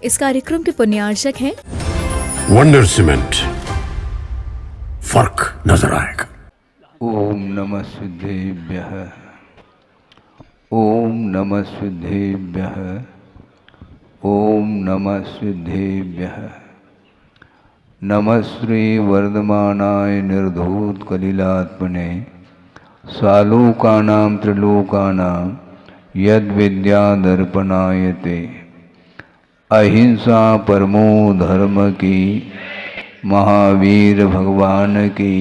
इस कार्यक्रम के पुण्यार्चक हैं वंडर सीमेंट, फर्क नजर आएगा। ओम नमः सिद्धेभ्यः, ओम नमः सिद्धेभ्यः, ओम नमः सिद्धेभ्यः। नमः श्री वर्धमानाय निर्धूत कलिलात्मने सालोकानां त्रिलोकानां यद विद्या दर्पणायते। अहिंसा परमो धर्म की, महावीर भगवान की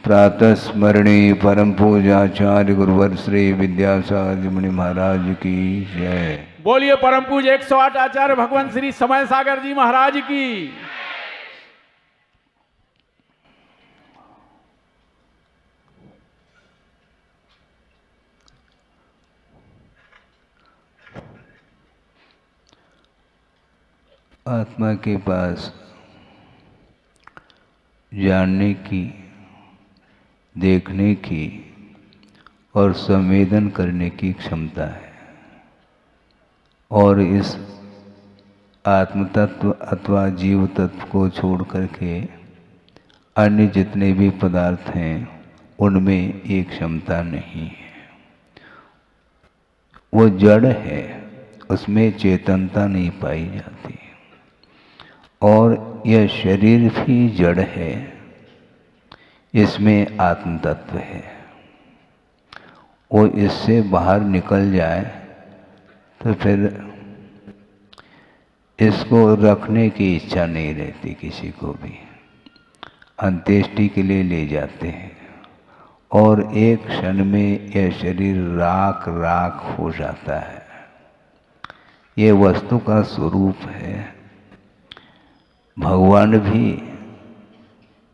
प्रातः स्मरणी परम पूजाचार्य गुरुवर श्री विद्यासागर मुनि महाराज की जय। बोलिए परम पूज्य 108 आचार्य भगवान श्री समय सागर जी महाराज की। आत्मा के पास जानने की, देखने की और संवेदन करने की क्षमता है, और इस आत्म तत्व अथवा जीव तत्व को छोड़ करके अन्य जितने भी पदार्थ हैं उनमें ये क्षमता नहीं है। वो जड़ है, उसमें चेतनता नहीं पाई जाती। और यह शरीर भी जड़ है, इसमें आत्म तत्व है। वो इससे बाहर निकल जाए तो फिर इसको रखने की इच्छा नहीं रहती किसी को भी। अंत्येष्टि के लिए ले जाते हैं और एक क्षण में यह शरीर राख राख हो जाता है। ये वस्तु का स्वरूप है। भगवान भी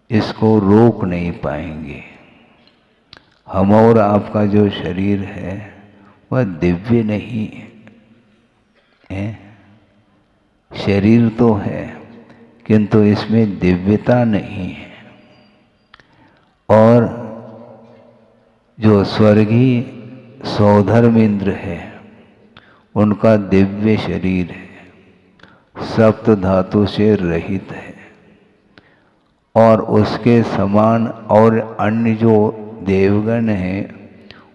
इसको रोक नहीं पाएंगे। हम और आपका जो शरीर है वह दिव्य नहीं है। शरीर तो है किंतु इसमें दिव्यता नहीं है। और जो स्वर्गीय सौधर्म इंद्र है उनका दिव्य शरीर है, सप्त धातु से रहित है। और उसके समान और अन्य जो देवगण हैं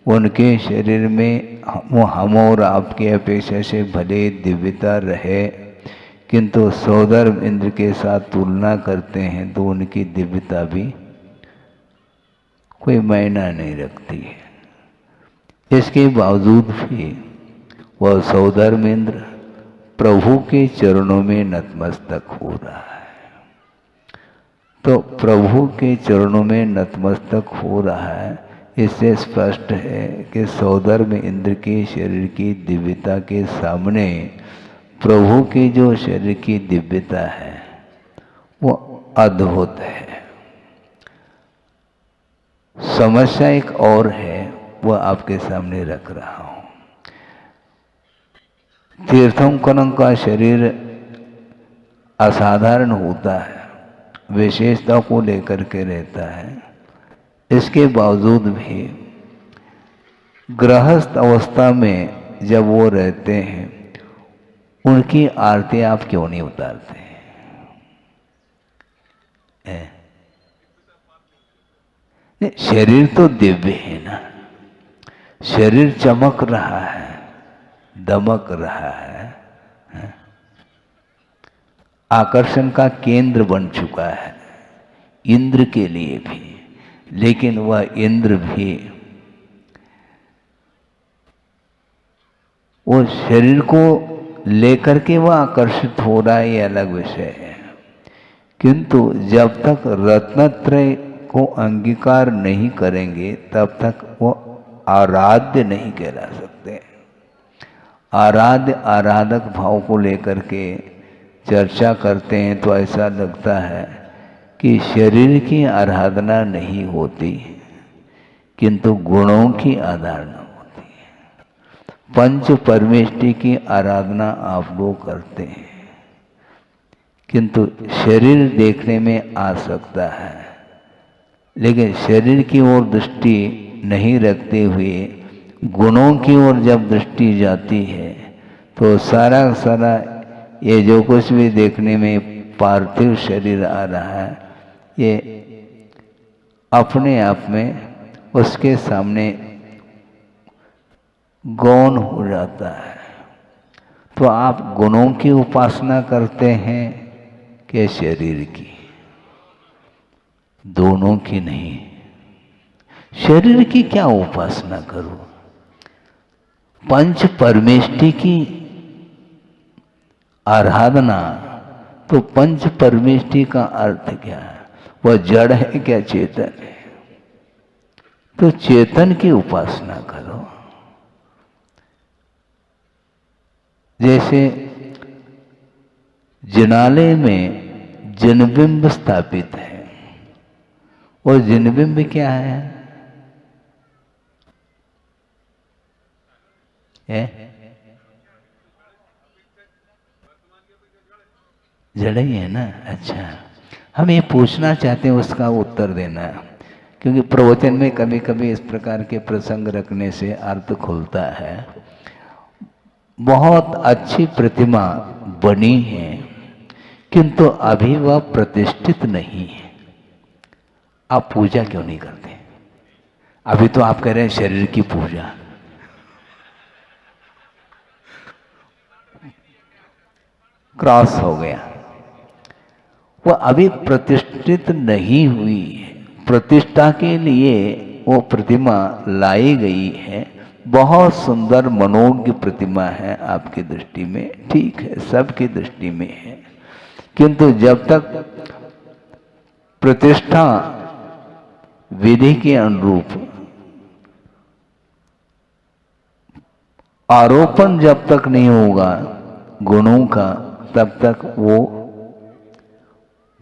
उनके शरीर में हम और आपके अपेक्षा से भले दिव्यता रहे, किंतु सौधर्म इंद्र के साथ तुलना करते हैं तो उनकी दिव्यता भी कोई मायना नहीं रखती है। इसके बावजूद भी वह सौधर्म इंद्र प्रभु के चरणों में नतमस्तक हो रहा है। तो प्रभु के चरणों में नतमस्तक हो रहा है, इससे स्पष्ट है कि सौधर्म इंद्र के शरीर की दिव्यता के सामने प्रभु की जो शरीर की दिव्यता है वो अद्भुत है। समस्या एक और है, वह आपके सामने रख रहा हूं। तीर्थंकरों का शरीर असाधारण होता है, विशेषता को लेकर के रहता है। इसके बावजूद भी गृहस्थ अवस्था में जब वो रहते हैं उनकी आरती आप क्यों नहीं उतारते हैं? शरीर तो दिव्य है ना, शरीर चमक रहा है, दमक रहा है, आकर्षण का केंद्र बन चुका है इंद्र के लिए भी। लेकिन वह इंद्र भी वो शरीर को लेकर के वह आकर्षित हो रहा है, ये अलग विषय है। किंतु जब तक रत्नत्रय को अंगीकार नहीं करेंगे तब तक वो आराध्य नहीं कहला सकते। आराध्य आराधक भाव को लेकर के चर्चा करते हैं तो ऐसा लगता है कि शरीर की आराधना नहीं होती किंतु गुणों की आराधना होती है। पंच परमेष्टि की आराधना आप लोग करते हैं किंतु शरीर देखने में आ सकता है, लेकिन शरीर की ओर दृष्टि नहीं रखते हुए गुणों की ओर जब दृष्टि जाती है तो सारा सारा ये जो कुछ भी देखने में पार्थिव शरीर आ रहा है, ये अपने आप में उसके सामने गौण हो जाता है। तो आप गुणों की उपासना करते हैं कि शरीर की? दोनों की नहीं। शरीर की क्या उपासना करो? पंच परमेष्टि की आराधना। तो पंच परमेष्टि का अर्थ क्या है? वह जड़ है क्या चेतन है? तो चेतन की उपासना करो। जैसे जिनालय में जिनबिंब स्थापित है, और जिनबिंब क्या है? जड़ ही है ना? अच्छा, हम ये पूछना चाहते हैं, उसका उत्तर देना है, क्योंकि प्रवचन में कभी कभी इस प्रकार के प्रसंग रखने से अर्थ खुलता है। बहुत अच्छी प्रतिमा बनी है, किंतु अभी वह प्रतिष्ठित नहीं है। आप पूजा क्यों नहीं करते? अभी तो आप कह रहे हैं शरीर की पूजा। क्रॉस हो गया। वह अभी प्रतिष्ठित नहीं हुई है। प्रतिष्ठा के लिए वो प्रतिमा लाई गई है। बहुत सुंदर मनोज्ञ प्रतिमा है आपकी दृष्टि में, ठीक है, सबकी दृष्टि में है, किंतु जब तक प्रतिष्ठा विधि के अनुरूप आरोपण जब तक नहीं होगा गुणों का, तब तक वो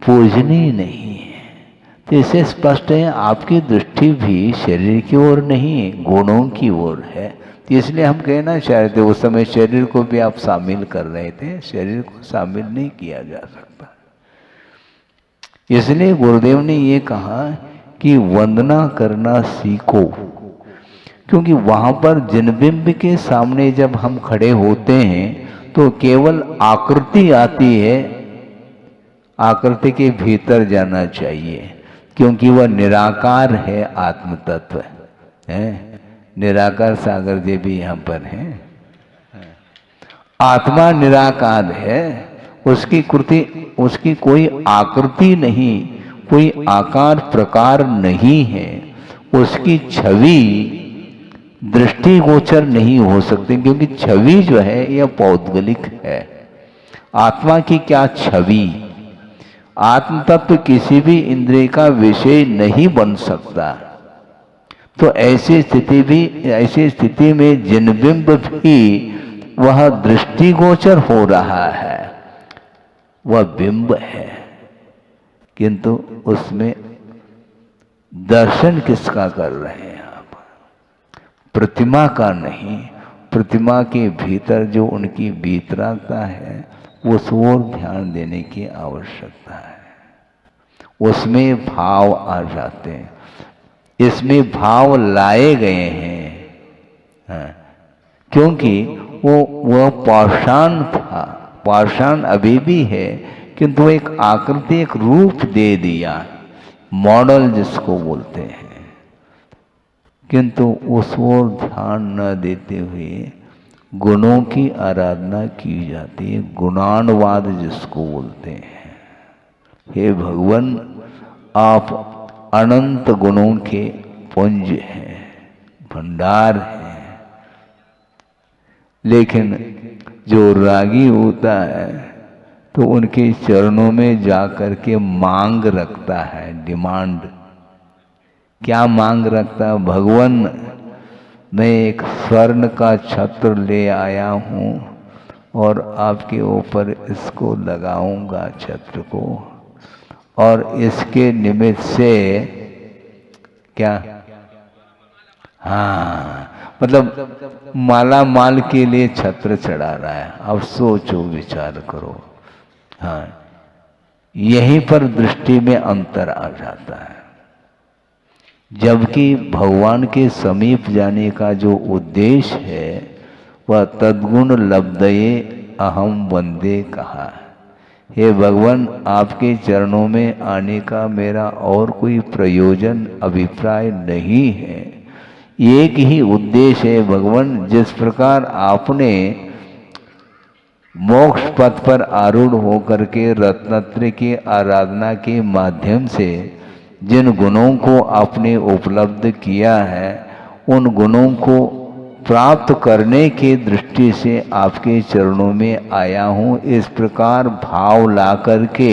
पूजनीय नहीं है। तो इसे स्पष्ट है, आपकी दृष्टि भी शरीर की ओर नहीं, गुणों की ओर है। तो इसलिए हम कहना चाहते, उस समय शरीर को भी आप शामिल कर रहे थे, शरीर को शामिल नहीं किया जा सकता। इसलिए गुरुदेव ने ये कहा कि वंदना करना सीखो, क्योंकि वहां पर जिनबिंब के सामने जब हम खड़े होते हैं तो केवल आकृति आती है, आकृति के भीतर जाना चाहिए, क्योंकि वह निराकार है, आत्म तत्व है। निराकार सागर जी भी यहाँ पर हैं। आत्मा निराकार है, उसकी कृति, उसकी कोई आकृति नहीं, कोई आकार प्रकार नहीं है, उसकी छवि दृष्टिगोचर नहीं हो सकती, क्योंकि छवि जो है यह पौद्गलिक है। आत्मा की क्या छवि? आत्म तत्व किसी भी इंद्रिय का विषय नहीं बन सकता। तो ऐसी स्थिति में जिनबिंब भी वह दृष्टिगोचर हो रहा है, वह बिंब है, किंतु उसमें दर्शन किसका कर रहे हैं आप? प्रतिमा का नहीं। प्रतिमा के भीतर जो उनकी वीतरागता है, उस ओर ध्यान देने की आवश्यकता है। उसमें भाव आ जाते हैं, इसमें भाव लाए गए हैं। हाँ, क्योंकि वो पाषाण था, पाषाण अभी भी है, किंतु एक आकृति, एक रूप दे दिया, मॉडल जिसको बोलते हैं, किंतु उस ओर ध्यान न देते हुए गुणों की आराधना की जाती है, गुणानुवाद जिसको बोलते हैं। हे भगवान, आप अनंत गुणों के पुंज हैं, भंडार हैं, लेकिन जो रागी होता है तो उनके चरणों में जाकर के मांग रखता है, डिमांड। क्या मांग रखता है? भगवान, मैं एक स्वर्ण का छत्र ले आया हूँ और आपके ऊपर इसको लगाऊंगा, छत्र को, और इसके निमित्त से क्या, हाँ, मतलब माला माल के लिए छत्र चढ़ा रहा है। अब सोचो, विचार करो। हाँ, यहीं पर दृष्टि में अंतर आ जाता है। जबकि भगवान के समीप जाने का जो उद्देश्य है, वह तद्गुण लब्धये अहम वंदे कहा। हे भगवान, आपके चरणों में आने का मेरा और कोई प्रयोजन अभिप्राय नहीं है। एक ही उद्देश्य है भगवान, जिस प्रकार आपने मोक्ष पथ पर आरूढ़ होकर के रत्नत्रय की आराधना के माध्यम से जिन गुणों को आपने उपलब्ध किया है, उन गुणों को प्राप्त करने की दृष्टि से आपके चरणों में आया हूँ। इस प्रकार भाव ला करके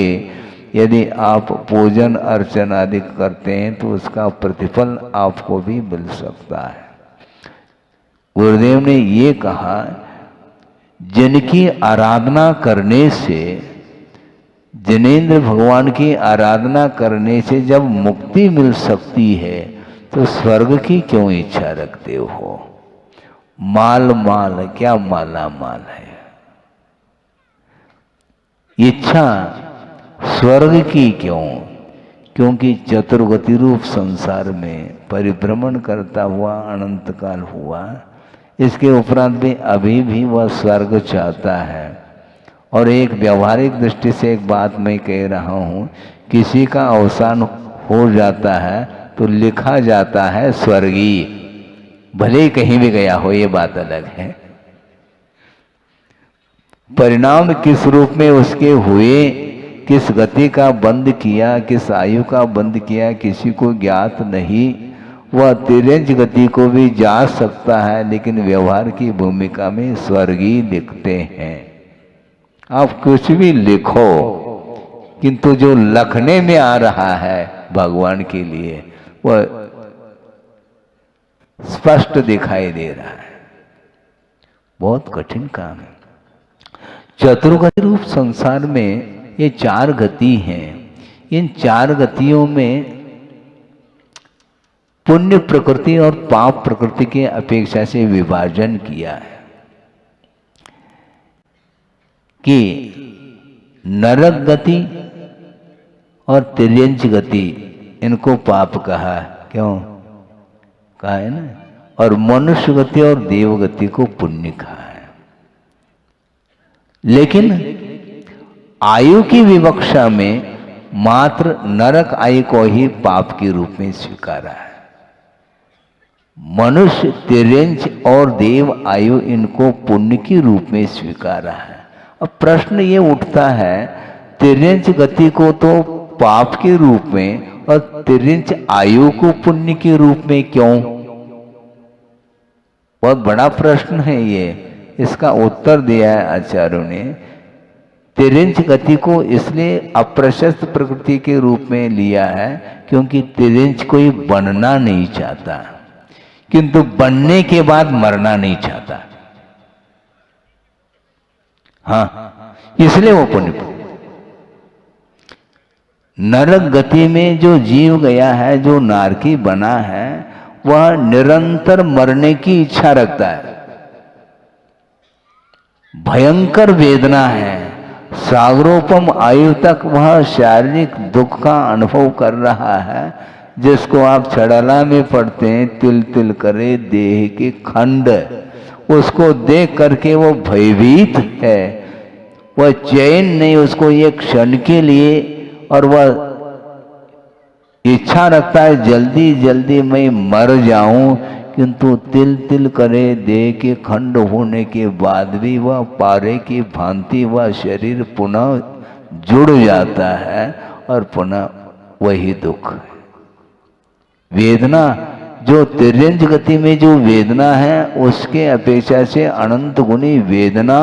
यदि आप पूजन अर्चन आदि करते हैं तो उसका प्रतिफल आपको भी मिल सकता है। गुरुदेव ने ये कहा, जिनकी आराधना करने से, जिनेंद्र भगवान की आराधना करने से जब मुक्ति मिल सकती है तो स्वर्ग की क्यों इच्छा रखते हो? माल माल क्या माला माल है। इच्छा स्वर्ग की क्यों? क्योंकि चतुर्गति रूप संसार में परिभ्रमण करता हुआ अनंत काल हुआ, इसके उपरांत भी अभी भी वह स्वर्ग चाहता है। और एक व्यावहारिक दृष्टि से एक बात मैं कह रहा हूँ, किसी का अवसान हो जाता है तो लिखा जाता है स्वर्गीय, भले ही कहीं भी गया हो, ये बात अलग है। परिणाम किस रूप में उसके हुए, किस गति का बंद किया, किस आयु का बंद किया, किसी को ज्ञात नहीं। वह तिरंज गति को भी जा सकता है, लेकिन व्यवहार की भूमिका में स्वर्गीय लिखते हैं। आप कुछ भी लिखो, किंतु जो लखने में आ रहा है भगवान के लिए वह स्पष्ट दिखाई दे रहा है। बहुत कठिन काम है। चतुर्गति रूप संसार में ये चार गति हैं। इन चार गतियों में पुण्य प्रकृति और पाप प्रकृति के अपेक्षा से विभाजन किया है कि नरक गति और तिर्यंच गति, इनको पाप कहा। क्यों कहा है ना? और मनुष्य गति और देव गति को पुण्य कहा है। लेकिन आयु की विवक्षा में मात्र नरक आयु को ही पाप के रूप में स्वीकारा है। मनुष्य, तिर्यंच और देव आयु इनको पुण्य के रूप में स्वीकारा है। अब प्रश्न ये उठता है, तिर्यंच गति को तो पाप के रूप में और तिर्यंच आयु को पुण्य के रूप में क्यों? बहुत बड़ा प्रश्न है ये। इसका उत्तर दिया है आचार्यों ने। तिर्यंच गति को इसलिए अप्रशस्त प्रकृति के रूप में लिया है क्योंकि तिर्यंच कोई बनना नहीं चाहता, किंतु बनने के बाद मरना नहीं चाहता। हाँ, इसलिए वो पुण्य। नरक गति में जो जीव गया है, जो नारकी बना है, वह निरंतर मरने की इच्छा रखता है। भयंकर वेदना है, सागरोपम आयु तक वह शारीरिक दुख का अनुभव कर रहा है, जिसको आप छड़ाला में पढ़ते हैं, तिल तिल करे देह के खंड। उसको देख करके वो भयभीत है, वह चैन नहीं उसको ये क्षण के लिए, और वह इच्छा रखता है जल्दी जल्दी मैं मर जाऊं, किंतु तिल तिल करे देह के खंड होने के बाद भी वह पारे की भांति वह शरीर पुनः जुड़ जाता है और पुनः वही दुख। वेदना जो तिर्यंच गति में जो वेदना है उसके अपेक्षा से अनंत गुनी वेदना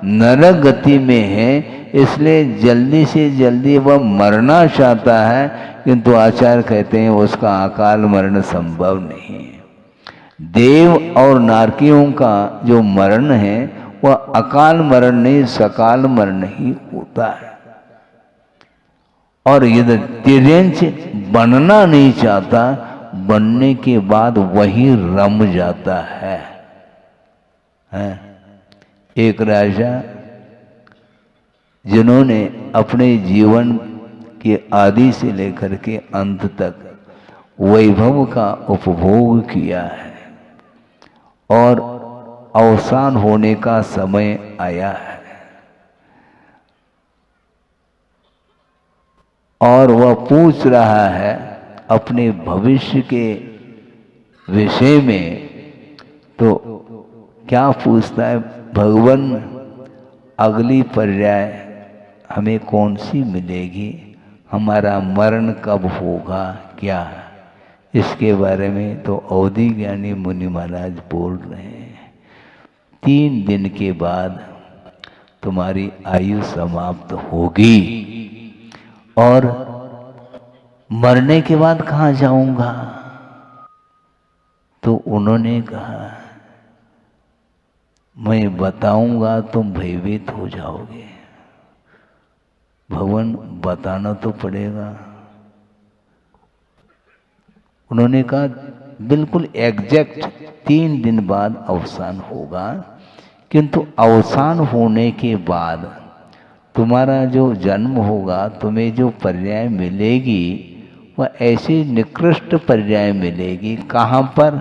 नरक गति में है, इसलिए जल्दी से जल्दी वह मरना चाहता है, किंतु आचार्य कहते हैं उसका अकाल मरण संभव नहीं है। देव और नारकियों का जो मरण है वह अकाल मरण नहीं, सकाल मरण ही होता है। और यदि तिर्यंच बनना नहीं चाहता, बनने के बाद वही रम जाता है। एक राजा जिन्होंने अपने जीवन के आदि से लेकर के अंत तक वैभव का उपभोग किया है और अवसान होने का समय आया है, और वह पूछ रहा है अपने भविष्य के विषय में, तो क्या पूछता है, भगवान अगली पर्याय हमें कौन सी मिलेगी, हमारा मरण कब होगा, क्या, इसके बारे में तो अवधि ज्ञानी मुनि महाराज बोल रहे हैं 3 दिन के बाद तुम्हारी आयु समाप्त होगी और मरने के बाद कहाँ जाऊंगा। तो उन्होंने कहा मैं बताऊंगा तुम भयभीत हो जाओगे। भगवान बताना तो पड़ेगा। उन्होंने कहा बिल्कुल एग्जैक्ट 3 दिन बाद अवसान होगा, किंतु अवसान होने के बाद तुम्हारा जो जन्म होगा, तुम्हें जो पर्याय मिलेगी वह ऐसी निकृष्ट पर्याय मिलेगी। कहाँ पर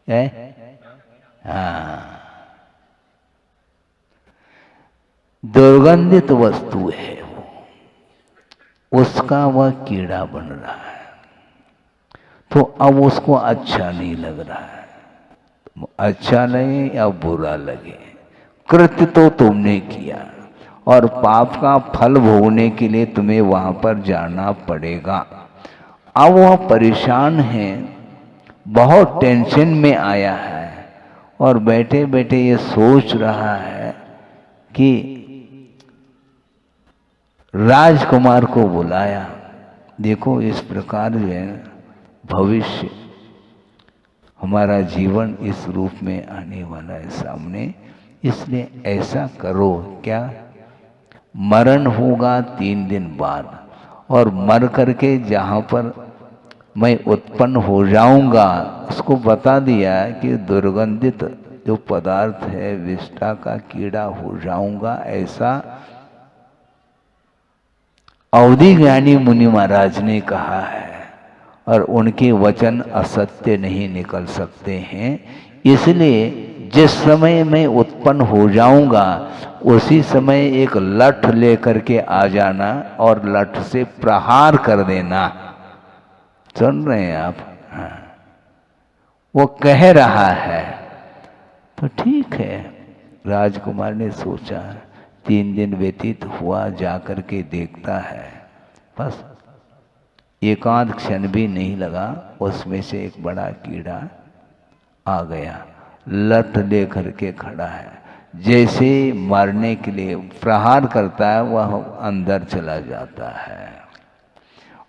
है? हाँ, दुर्गंधित वस्तु है वो, उसका वह कीड़ा बन रहा है, तो अब उसको अच्छा नहीं लग रहा है। अच्छा लगे या बुरा लगे, कृत्य तो तुमने किया और पाप का फल भोगने के लिए तुम्हें वहां पर जाना पड़ेगा। अब वह परेशान है, बहुत टेंशन में आया है और बैठे बैठे ये सोच रहा है कि राजकुमार को बुलाया, देखो इस प्रकार जो है भविष्य हमारा जीवन इस रूप में आने वाला है सामने, इसलिए ऐसा करो, क्या मरण होगा 3 दिन बाद और मर करके जहाँ पर मैं उत्पन्न हो जाऊंगा उसको बता दिया कि दुर्गंधित जो पदार्थ है विष्ठा का कीड़ा हो जाऊंगा। ऐसा अवधि ज्ञानी मुनि महाराज ने कहा है और उनके वचन असत्य नहीं निकल सकते हैं। इसलिए जिस समय मैं उत्पन्न हो जाऊंगा उसी समय एक लठ लेकर के आ जाना और लठ से प्रहार कर देना। सुन रहे हैं आप? हाँ, वो कह रहा है। तो ठीक है, राजकुमार ने सोचा 3 दिन व्यतीत हुआ, जाकर के देखता है, बस एकांत क्षण भी नहीं लगा, उसमें से एक बड़ा कीड़ा आ गया, लठ लेकर के खड़ा है, जैसे मारने के लिए प्रहार करता है वह अंदर चला जाता है।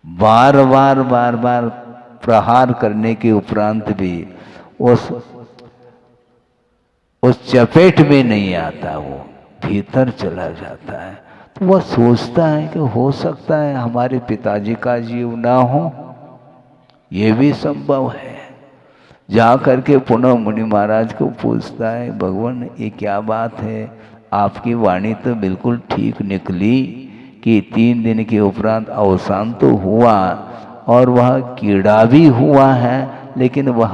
बार बार प्रहार करने के उपरांत भी उस चपेट में नहीं आता, वो भीतर चला जाता है। तो वह सोचता है कि हो सकता है हमारे पिताजी का जीव ना हो, ये भी संभव है। जा करके पुनः मुनि महाराज को पूछता है, भगवान ये क्या बात है, आपकी वाणी तो बिल्कुल ठीक निकली कि 3 दिन के उपरांत अवसान तो हुआ और वह कीड़ा भी हुआ है, लेकिन वह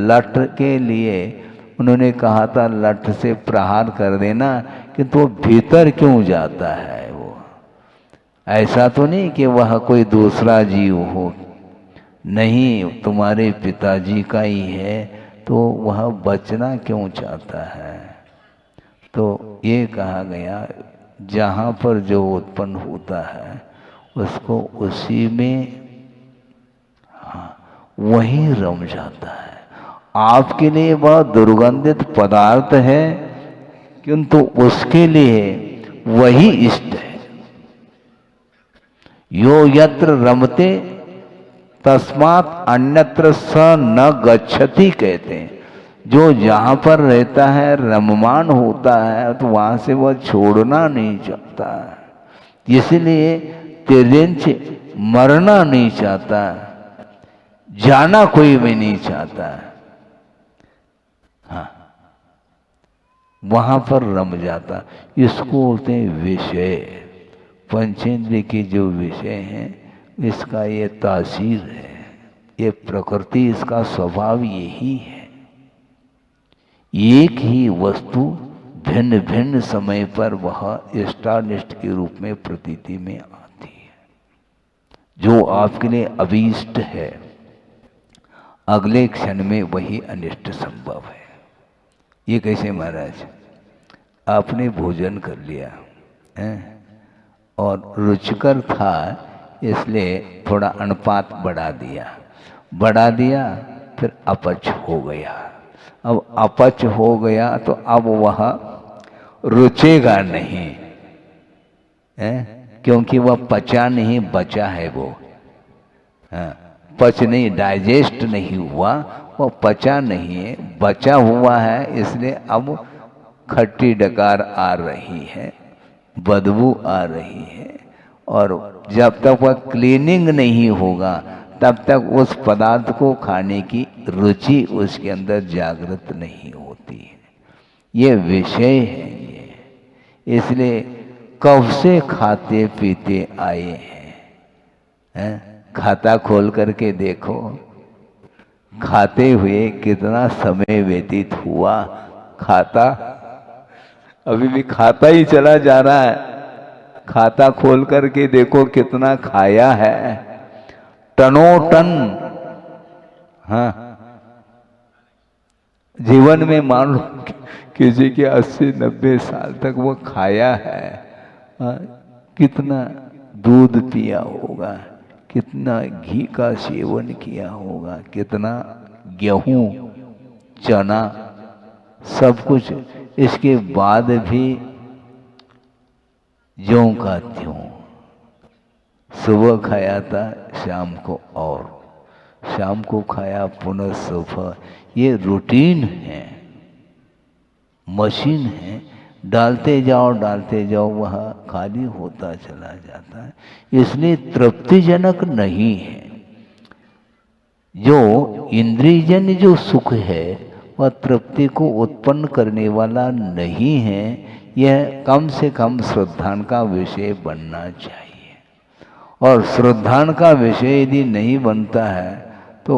लठ के लिए उन्होंने कहा था लठ से प्रहार कर देना, किंतु वो भीतर क्यों जाता है? वो ऐसा तो नहीं कि वह कोई दूसरा जीव हो, नहीं, तुम्हारे पिताजी का ही है, तो वह बचना क्यों चाहता है? तो ये कहा गया जहाँ पर जो उत्पन्न होता है उसको उसी में वही रम जाता है। आपके लिए वह दुर्गंधित पदार्थ है, किंतु उसके लिए वही इष्ट है। यो यत्र रमते तस्मात् अन्यत्र स न गच्छति कहते हैं। जो जहाँ पर रहता है रममान होता है तो वहाँ से वह छोड़ना नहीं चाहता, इसलिए तिर्यंच मरना नहीं चाहता, जाना कोई भी नहीं चाहता। हाँ, वहाँ पर रम जाता। इसको बोलते हैं विषय। पंचेंद्रिय के जो विषय हैं इसका ये तासीर है, ये प्रकृति, इसका स्वभाव यही है। एक ही वस्तु भिन्न भिन्न समय पर वह इष्टानिष्ट के रूप में प्रतीति में आती है। जो आपके लिए अभीष्ट है, अगले क्षण में वही अनिष्ट संभव है। ये कैसे महाराज? आपने भोजन कर लिया है और रुचिकर था, इसलिए थोड़ा अनुपात बढ़ा दिया, फिर अपच हो गया। अब अपच हो गया तो अब वह रुचेगा नहीं है, क्योंकि वह पचा नहीं, बचा है वो। पच नहीं, डाइजेस्ट नहीं हुआ, वो पचा नहीं है, बचा हुआ है। इसलिए अब खट्टी डकार आ रही है, बदबू आ रही है, और जब तक वह क्लीनिंग नहीं होगा तब तक उस पदार्थ को खाने की रुचि उसके अंदर जागृत नहीं होती है। ये विषय है ये। इसलिए कब से खाते पीते आए हैं? खाता खोल करके देखो, खाते हुए कितना समय व्यतीत हुआ। खाता अभी भी खाता ही चला जा रहा है। खाता खोल करके देखो कितना खाया है, टनों टन। हाँ, जीवन में मान लो किसी के 80-90 साल तक वो खाया है। कितना दूध पिया होगा, कितना घी का सेवन किया होगा, कितना गेहूं, चना, सब कुछ। इसके बाद भी ज्यों का त्यों, सुबह खाया था, शाम को और शाम को खाया, पुनः सुबह। ये रूटीन है, मशीन है। डालते जाओ, वह खाली होता चला जाता है। इसलिए तृप्तिजनक नहीं है। जो इंद्रियजन्य जो सुख है वह तृप्ति को उत्पन्न करने वाला नहीं है। यह कम से कम श्रद्धान का विषय बनना चाहिए, और श्रद्धान का विषय यदि नहीं बनता है तो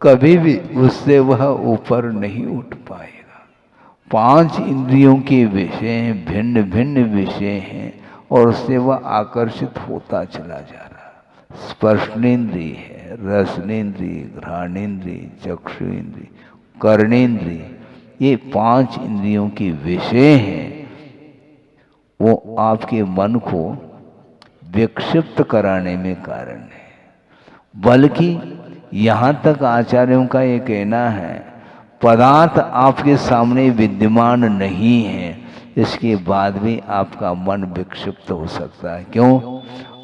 कभी भी उससे वह ऊपर नहीं उठ पाएगा। 5 इंद्रियों के विषय भिन्न भिन्न विषय हैं, और उससे वह आकर्षित होता चला जा रहा है। स्पर्शनेन्द्रिय है, रसनेन्द्रिय, घ्राणेन्द्रिय, चक्षुरेन्द्रिय, कर्णेन्द्रिय, ये 5 इंद्रियों के विषय हैं। वो आपके मन को विक्षिप्त कराने में कारण है। बल्कि यहाँ तक आचार्यों का ये कहना है, पदार्थ आपके सामने विद्यमान नहीं है, इसके बाद भी आपका मन विक्षिप्त हो सकता है। क्यों?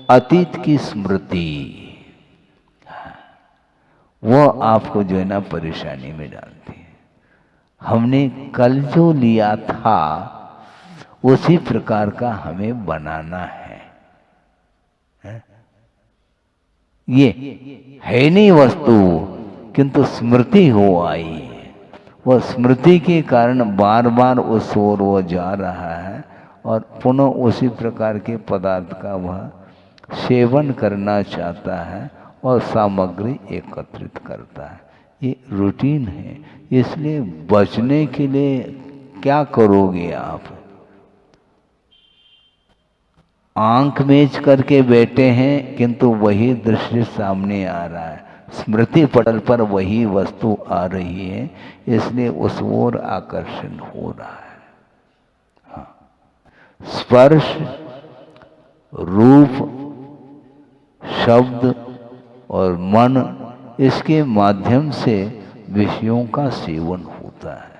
अतीत की स्मृति वो आपको जो है ना परेशानी में डालती है। हमने कल जो लिया था उसी प्रकार का हमें बनाना है। ये है नहीं वस्तु, किंतु स्मृति हो आई है। वह स्मृति के कारण बार बार उस ओर वो जा रहा है, और पुनः उसी प्रकार के पदार्थ का वह सेवन करना चाहता है और सामग्री एकत्रित करता है। ये रूटीन है। इसलिए बचने के लिए क्या करोगे आप? आंख मेज करके बैठे हैं, किंतु वही दृश्य सामने आ रहा है, स्मृति पटल पर वही वस्तु आ रही है, इसलिए उस ओर आकर्षण हो रहा है। हाँ। स्पर्श, रूप, शब्द और मन, इसके माध्यम से विषयों का सेवन होता है।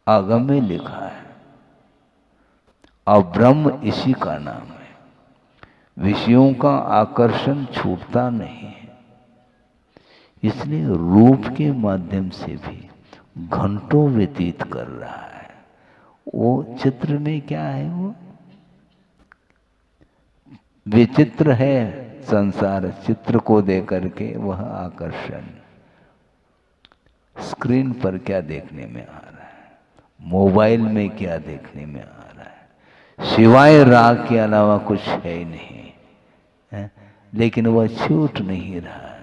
आगम में लिखा है, अब ब्रह्म इसी का नाम है। विषयों का आकर्षण छूटता नहीं है। इसलिए रूप के माध्यम से भी घंटों व्यतीत कर रहा है। वो चित्र में क्या है? वो विचित्र है संसार। चित्र को देकर के वह आकर्षण, स्क्रीन पर क्या देखने में आ रहा है, मोबाइल में क्या देखने में आ रहा है, सिवाय राग के अलावा कुछ है ही नहीं है। लेकिन वह छूट नहीं रहा।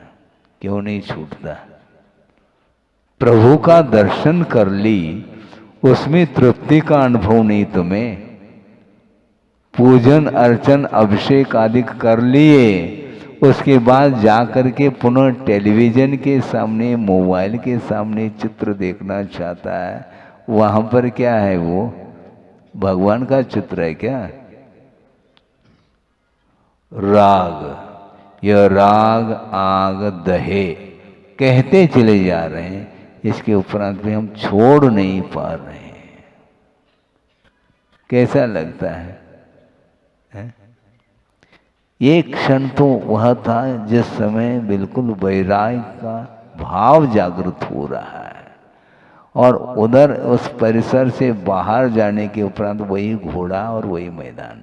क्यों नहीं छूटता? प्रभु का दर्शन कर ली, उसमें तृप्ति का अनुभव नहीं तुम्हें। पूजन अर्चन अभिषेक आदि कर लिए, उसके बाद जा कर के पुनः टेलीविज़न के सामने मोबाइल के सामने चित्र देखना चाहता है, वहाँ पर क्या है, वो भगवान का चित्र है क्या? राग, यह राग आग दहे कहते चले जा रहे हैं, इसके उपरांत भी हम छोड़ नहीं पा रहे हैं। कैसा लगता है? एक क्षण तो वह था जिस समय बिल्कुल वैराग्य का भाव जागृत हो रहा है, और उधर उस परिसर से बाहर जाने के उपरांत वही घोड़ा और वही मैदान।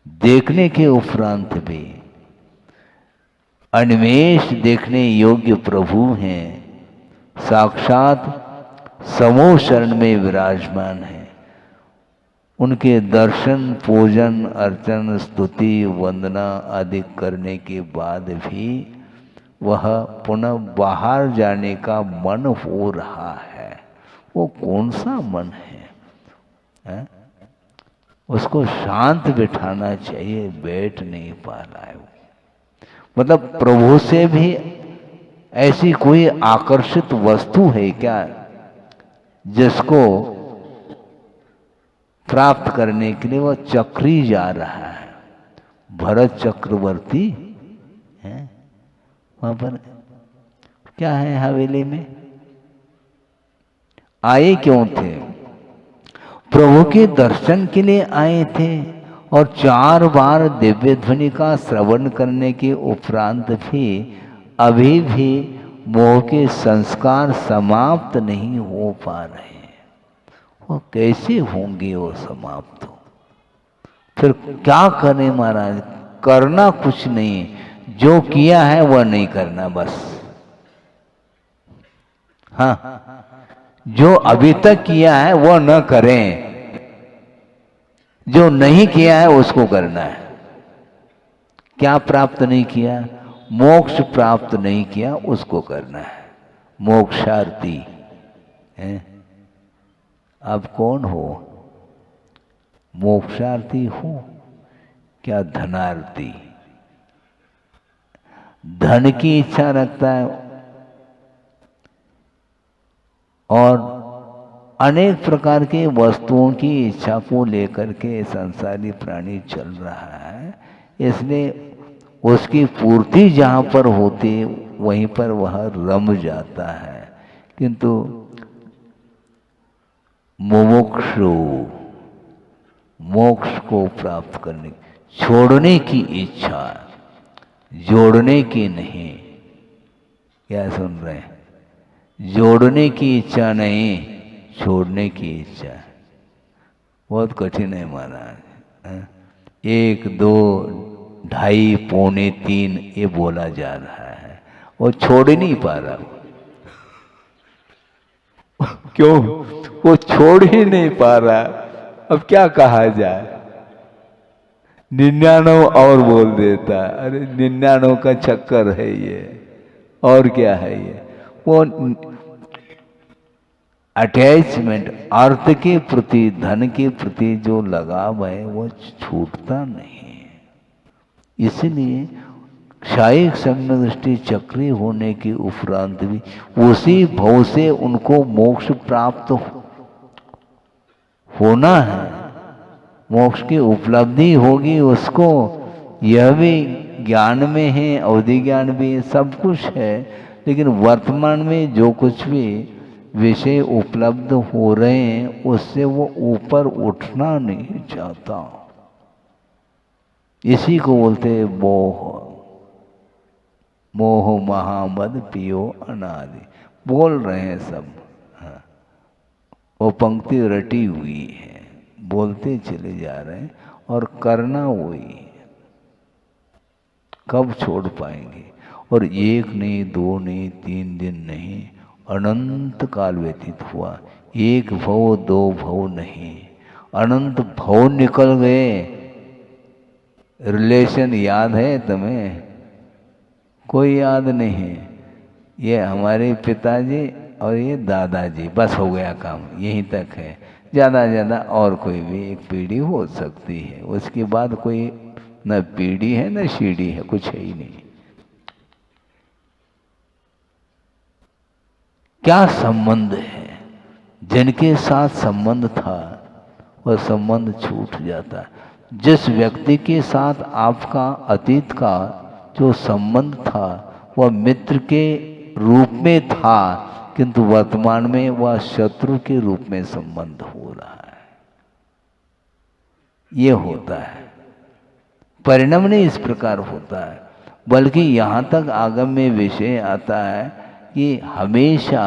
देखने के उपरांत भी अन्वेष देखने योग्य प्रभु हैं, साक्षात समूह शरण में विराजमान हैं। उनके दर्शन पूजन अर्चन स्तुति वंदना आदि करने के बाद भी वह पुनः बाहर जाने का मन हो रहा है। वो कौन सा मन है? उसको शांत बिठाना चाहिए, बैठ नहीं पा रहा है वो। मतलब प्रभु से भी ऐसी कोई आकर्षित वस्तु है क्या जिसको प्राप्त करने के लिए वह चक्री जा रहा है? भरत चक्रवर्ती है वहां पर, क्या है हवेली में? आए क्यों थे? प्रभु के दर्शन के लिए आए थे, और 4 बार दिव्य ध्वनि का श्रवण करने के उपरांत भी अभी भी मोह के संस्कार समाप्त नहीं हो पा रहे हैं। वो कैसे होंगे वो समाप्त? फिर क्या करें महाराज? करना कुछ नहीं, जो किया है वह नहीं करना बस। हाँ, जो अभी तक किया है वह न करें, जो नहीं किया है उसको करना है। क्या प्राप्त नहीं किया? मोक्ष प्राप्त नहीं किया, उसको करना है। मोक्षार्थी है। आप कौन हो? मोक्षार्थी हो क्या धनार्थी? धन की इच्छा रखता है और अनेक प्रकार के वस्तुओं की इच्छा को लेकर के संसारी प्राणी चल रहा है। इसलिए उसकी पूर्ति जहाँ पर होती वहीं पर वह रम जाता है। किंतु मुमुक्षु मोक्ष को प्राप्त करने, छोड़ने की इच्छा, जोड़ने की नहीं। क्या सुन रहे हैं? जोड़ने की इच्छा नहीं, छोड़ने की इच्छा। बहुत कठिन है महाराज। 1 2 2.5 पौने 3 ये बोला जा रहा है, वो छोड़ ही नहीं पा रहा। क्यों? वो छोड़ ही नहीं पा रहा। अब क्या कहा जाए? 99 और बोल देता। अरे 99 का चक्कर है ये, और क्या है ये? वो अटैचमेंट, अर्थ के प्रति, धन के प्रति जो लगाव है वो छूटता नहीं। इसलिए क्षायिक सम्यक दृष्टि चक्री होने के उपरांत भी उसी भव से उनको मोक्ष प्राप्त होना है। मोक्ष की उपलब्धि होगी उसको, यह भी ज्ञान में है, अवधि ज्ञान भी है, सब कुछ है। लेकिन वर्तमान में जो कुछ भी विषय उपलब्ध हो रहे हैं उससे वो ऊपर उठना नहीं चाहता। इसी को बोलते हैं मोह। मोह महामद पियो अनादि बोल रहे हैं सब। हाँ, वो पंक्ति रटी हुई है, बोलते चले जा रहे हैं और करना वही। कब छोड़ पाएंगे? और 1 नहीं 2 नहीं 3 दिन नहीं, अनंत काल व्यतीत हुआ। 1 भव 2 भव नहीं, अनंत भव निकल गए। रिलेशन याद है तुम्हें? कोई याद नहीं है। ये हमारे पिताजी और ये दादाजी, बस हो गया काम, यहीं तक है। ज़्यादा ज़्यादा और कोई भी एक पीढ़ी हो सकती है, उसके बाद कोई न पीढ़ी है न सीढ़ी है, कुछ है ही नहीं। क्या संबंध है? जिनके साथ संबंध था वह संबंध छूट जाता। जिस व्यक्ति के साथ आपका अतीत का जो संबंध था वह मित्र के रूप में था, किंतु वर्तमान में वह शत्रु के रूप में संबंध हो रहा है। ये होता है, परिणाम नहीं इस प्रकार होता है। बल्कि यहाँ तक आगम में विषय आता है कि हमेशा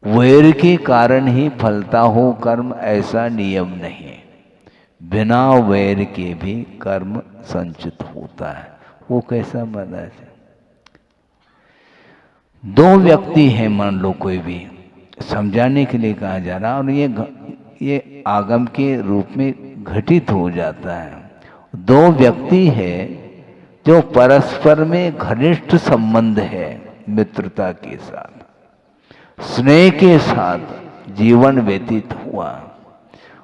वैर के कारण ही फलता हो कर्म, ऐसा नियम नहीं। बिना वैर के भी कर्म संचित होता है। वो कैसा महाराज? दो व्यक्ति हैं मान लो, कोई भी समझाने के लिए कहा जा रहा, और ये आगम के रूप में घटित हो जाता है। दो व्यक्ति है जो परस्पर में घनिष्ठ संबंध है, मित्रता के साथ, स्नेह के साथ जीवन व्यतीत हुआ,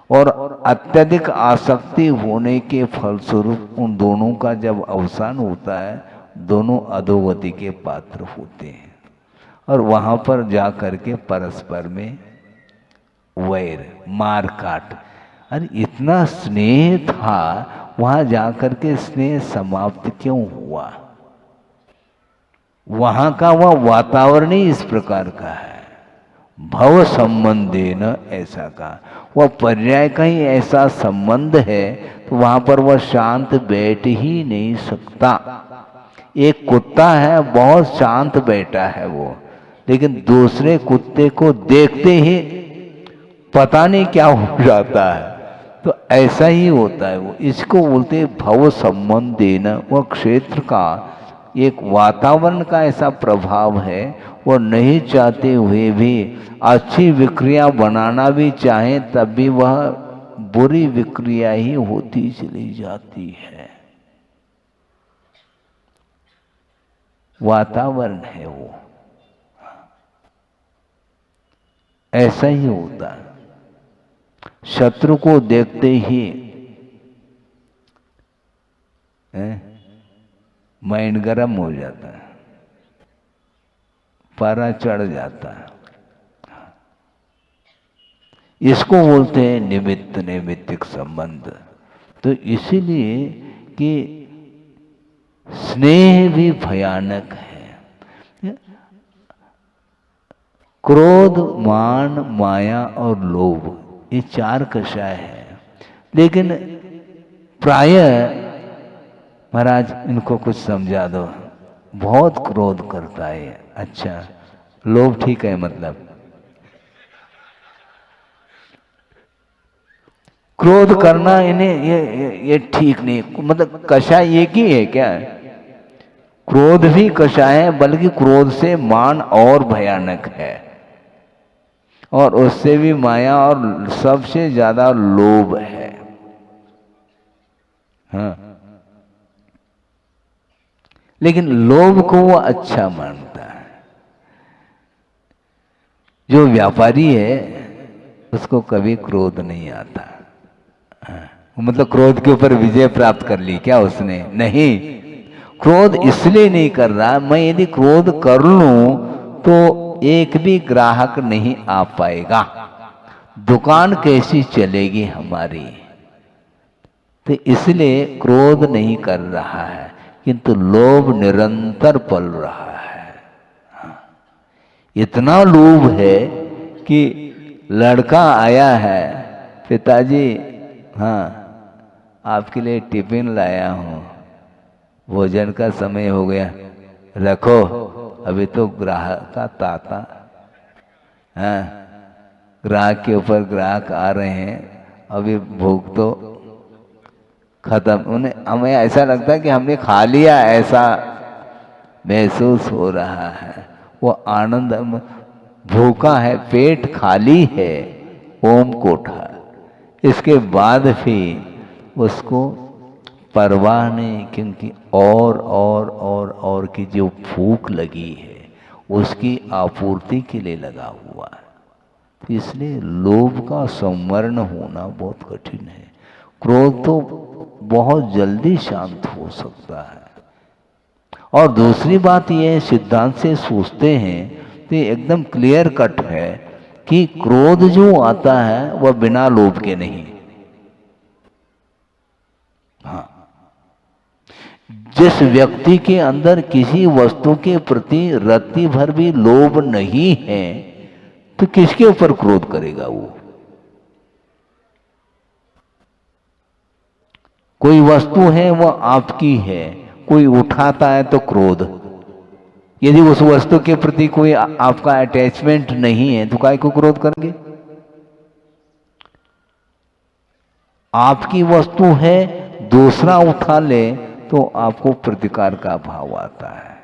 और अत्यधिक आसक्ति होने के फलस्वरूप उन दोनों का जब अवसान होता है, दोनों अधोगति के पात्र होते हैं, और वहाँ पर जा कर के परस्पर में वैर, मार काट। अरे इतना स्नेह था, वहाँ जा कर के स्नेह समाप्त क्यों हुआ? वहाँ का वह वातावरण ही इस प्रकार का है। भव संबंधे न, ऐसा का वह पर्याय का ही ऐसा संबंध है, तो वहाँ पर वह शांत बैठ ही नहीं सकता। एक कुत्ता है, बहुत शांत बैठा है वो, लेकिन दूसरे कुत्ते को देखते ही पता नहीं क्या हो जाता है। तो ऐसा ही होता है वो, इसको बोलते भव संबंध देना। वह क्षेत्र का एक वातावरण का ऐसा प्रभाव है, वो नहीं चाहते हुए भी अच्छी विक्रिया बनाना भी चाहें तब भी वह बुरी विक्रिया ही होती चली जाती है। वातावरण है वो, ऐसा ही होता है। शत्रु को देखते ही माइंड गर्म हो जाता है, पारा चढ़ जाता है। इसको बोलते हैं निमित्त नैमित्तिक संबंध। तो इसीलिए कि स्नेह भी भयानक है। क्रोध, मान, माया और लोभ, ये चार कषाय है। लेकिन प्रायः महाराज इनको कुछ समझा दो, बहुत क्रोध करता है। अच्छा, लोभ ठीक है, मतलब क्रोध करना इन्हें ये ठीक नहीं, मतलब कषाय एक ही है क्या? क्रोध भी कषाय है, बल्कि क्रोध से मान और भयानक है, और उससे भी माया, और सबसे ज्यादा लोभ है। हाँ, लेकिन लोभ को वो अच्छा मानता है। जो व्यापारी है उसको कभी क्रोध नहीं आता। हाँ, मतलब क्रोध के ऊपर विजय प्राप्त कर ली क्या उसने? नहीं, क्रोध इसलिए नहीं कर रहा, मैं यदि क्रोध कर लूं तो एक भी ग्राहक नहीं आ पाएगा, दुकान कैसी चलेगी हमारी, तो इसलिए क्रोध नहीं कर रहा है, किंतु लोभ निरंतर पल रहा है। इतना लोभ है कि लड़का आया है, पिताजी हाँ आपके लिए टिफिन लाया हूँ, भोजन का समय हो गया, रखो, अभी तो ग्राहक का ताता, हाँ ग्राहक के ऊपर ग्राहक आ रहे हैं, अभी भूख तो खत्म। उन्हें हमें ऐसा लगता है कि हमने खा लिया, ऐसा महसूस हो रहा है। वो आनंद, भूखा है, पेट खाली है, ओम कोठा, इसके बाद भी उसको परवाह नहीं, क्योंकि और की जो भूख लगी है, उसकी आपूर्ति के लिए लगा हुआ है। तो इसलिए लोभ का संवरण होना बहुत कठिन है। क्रोध तो बहुत जल्दी शांत हो सकता है। और दूसरी बात यह सिद्धांत से सोचते हैं तो एकदम क्लियर कट है कि क्रोध जो आता है वह बिना लोभ के नहीं। हाँ, जिस व्यक्ति के अंदर किसी वस्तु के प्रति रत्ती भर भी लोभ नहीं है तो किसके ऊपर क्रोध करेगा वो? कोई वस्तु है वह आपकी है, कोई उठाता है तो क्रोध। यदि उस वस्तु के प्रति कोई आपका अटैचमेंट नहीं है तो काय को क्रोध करेंगे? आपकी वस्तु है, दूसरा उठा ले तो आपको प्रतिकार का भाव आता है।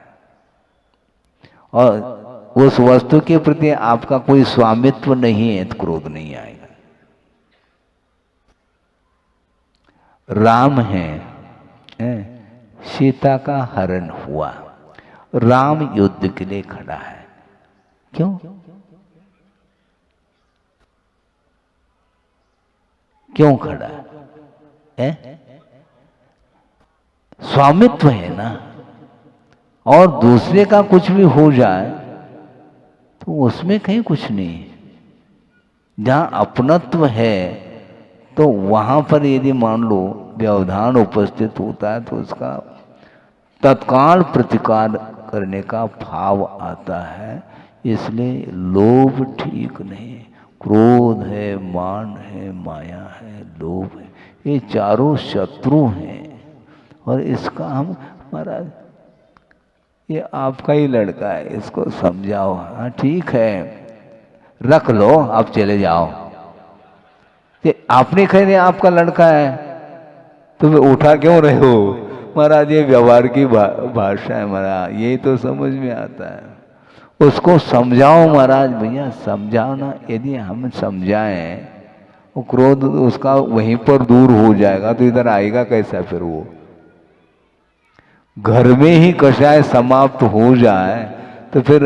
और उस वस्तु के प्रति आपका कोई स्वामित्व नहीं है तो क्रोध नहीं आएगा। राम है, सीता का हरण हुआ, राम युद्ध के लिए खड़ा है। क्यों? क्यों खड़ा है? स्वामित्व है ना। और दूसरे का कुछ भी हो जाए तो उसमें कहीं कुछ नहीं। जहां अपनत्व है तो वहां पर यदि मान लो व्यवधान उपस्थित होता है तो उसका तत्काल प्रतिकार करने का भाव आता है। इसलिए लोभ ठीक नहीं। क्रोध है, मान है, माया है, लोभ है, ये चारों शत्रु हैं। और इसका हम महाराज, ये आपका ही लड़का है, इसको समझाओ। हाँ ठीक है, रख लो, आप चले जाओ। ये आपने कह दिया आपका लड़का है तो वे उठा क्यों रहे हो? महाराज ये व्यवहार की भाषा है महाराज, यही तो समझ में आता है। उसको समझाओ महाराज, भैया समझाओ ना। यदि हम समझाएं वो क्रोध उसका वहीं पर दूर हो जाएगा तो इधर आएगा कैसा? फिर वो घर में ही कषाय समाप्त हो जाए तो फिर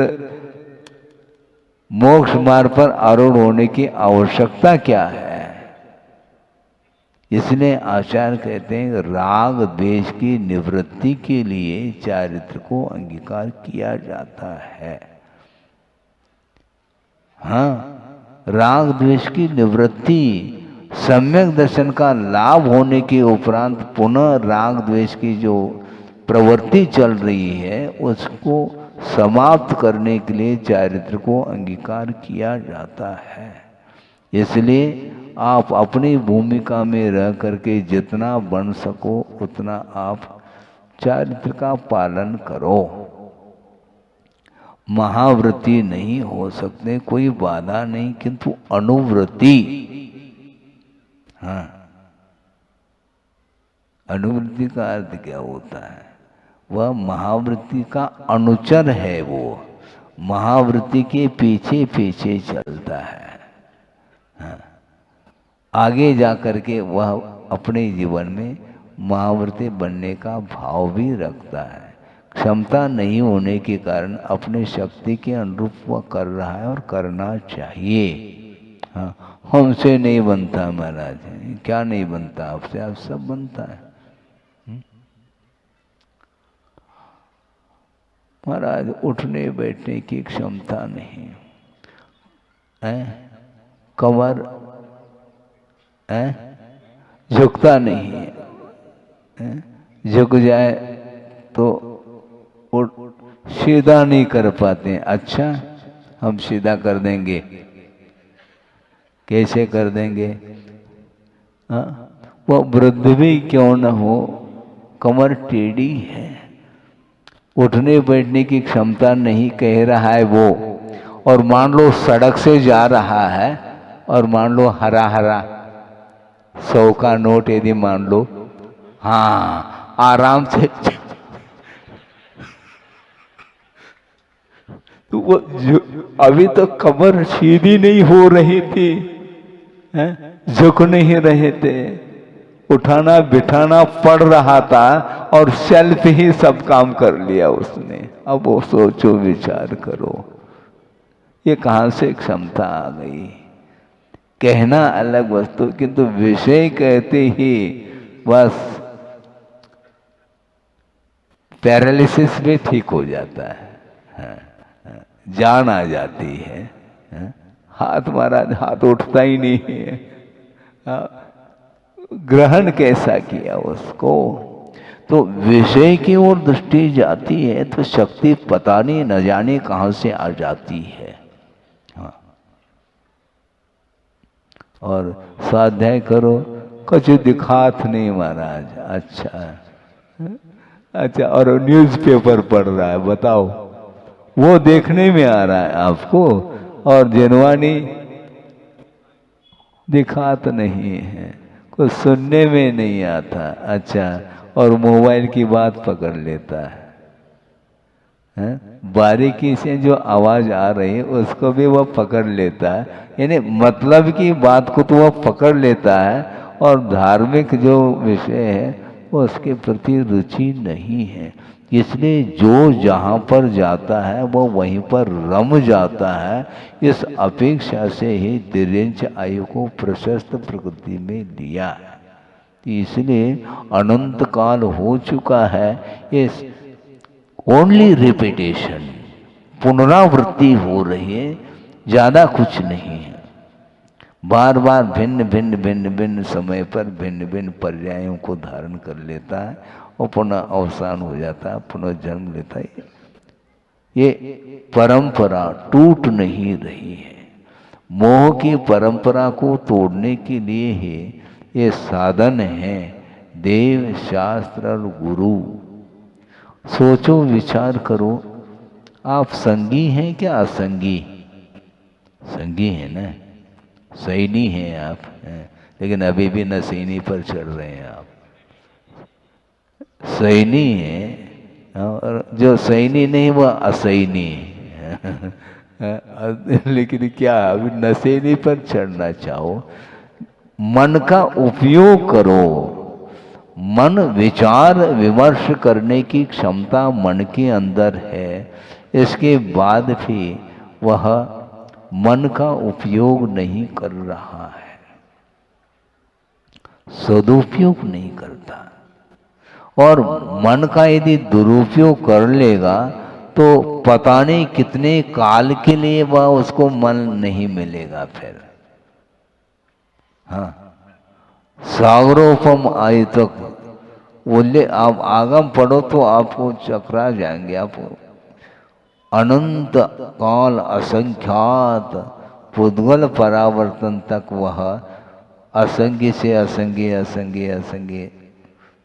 मोक्ष मार्ग पर आरूढ़ होने की आवश्यकता क्या है? इसलिए आचार्य कहते हैं राग द्वेष की निवृत्ति के लिए चारित्र को अंगीकार किया जाता है। हाँ, राग द्वेष की निवृत्ति, सम्यक दर्शन का लाभ होने के उपरांत पुनः राग द्वेष की जो प्रवृत्ति चल रही है उसको समाप्त करने के लिए चारित्र को अंगीकार किया जाता है। इसलिए आप अपनी भूमिका में रह करके जितना बन सको उतना आप चारित्र का पालन करो। महावृत्ति नहीं हो सकते, कोई बाधा नहीं, किंतु अनुवृत्ति, हाँ, अनुवृत्ति का अर्थ क्या होता है? वह महावृत्ति का अनुचर है। वो महावृत्ति के पीछे पीछे चलता है। हाँ, आगे जा करके वह अपने जीवन में महावृत्ति बनने का भाव भी रखता है। क्षमता नहीं होने के कारण अपने शक्ति के अनुरूप वह कर रहा है और करना चाहिए। हाँ, हमसे नहीं बनता महाराज, क्या नहीं बनता आपसे? आप सब बनता है महाराज। उठने बैठने की क्षमता नहीं है, कमर है, झुकता नहीं है, झुक जाए तो सीधा नहीं कर पाते। अच्छा, हम सीधा कर देंगे, कैसे कर देंगे? हाँ, वो वृद्ध भी क्यों न हो, कमर टेढ़ी है, उठने बैठने की क्षमता नहीं कह रहा है वो। और मान लो सड़क से जा रहा है और मान लो हरा हरा 100 का नोट यदि मान लो, हाँ, आराम से तो वो अभी तो कमर सीधी नहीं हो रही थी, झुक नहीं रहे थे, उठाना बिठाना पड़ रहा था और सेल्फ ही सब काम कर लिया उसने। अब वो सोचो विचार करो, ये कहाँ से क्षमता आ गई। कहना अलग वस्तु, किंतु विषय कहते ही बस पैरालिसिस भी ठीक हो जाता है। हाँ, जान आ जाती है। हाँ, हाथ महाराज हाथ उठता ही नहीं है। ग्रहण कैसा किया उसको। तो विषय की ओर दृष्टि जाती है तो शक्ति पता नहीं न जाने कहां से आ जाती है। हाँ। और स्वाध्याय करो, कुछ दिखात नहीं महाराज। अच्छा और न्यूज़पेपर पढ़ रहा है, बताओ वो देखने में आ रहा है आपको, और जनवानी दिखात नहीं है, कुछ सुनने में नहीं आता। अच्छा, और मोबाइल की बात पकड़ लेता है। बारीकी से जो आवाज आ रही है उसको भी वह पकड़ लेता है, यानी मतलब की बात को तो वह पकड़ लेता है, और धार्मिक जो विषय है वो उसके प्रति रुचि नहीं है। इसलिए जो जहाँ पर जाता है वो वहीं पर रम जाता है। इस अपेक्षा से ही तिर्यंच आयु को प्रशस्त प्रकृति में लिया है। इसलिए अनंत काल हो चुका है, इस ओनली रिपीटेशन, पुनरावृत्ति हो रही है, ज्यादा कुछ नहीं है। बार बार भिन्न भिन्न भिन्न भिन्न समय पर भिन्न भिन्न पर्यायों को धारण कर लेता है और पुनः अवसान हो जाता है, पुनः जन्म लेता है। ये परंपरा टूट नहीं रही है। मोह की परंपरा को तोड़ने के लिए ही ये साधन है, देव शास्त्र और गुरु। सोचो विचार करो, आप संगी हैं क्या असंगी? संगी है ना, सैनी हैं आप, लेकिन अभी भी नसीनी पर चढ़ रहे हैं आप। सैनी है, और जो सैनी नहीं वह असैनी है। लेकिन क्या अभी नसीनी पर चढ़ना चाहो? मन का उपयोग करो। मन विचार विमर्श करने की क्षमता मन के अंदर है, इसके बाद भी वह मन का उपयोग नहीं कर रहा है, सदुपयोग नहीं करता। और मन का यदि दुरुपयोग कर लेगा तो पता नहीं कितने काल के लिए वह उसको मन नहीं मिलेगा फिर। हाँ, सागरोपम आयु तक बोले आप आगम पढ़ो तो आपको चकरा जाएंगे। आप अनंत काल असंख्यात पुद्गल परावर्तन तक वह असंगी से असंगी असंगी असंगी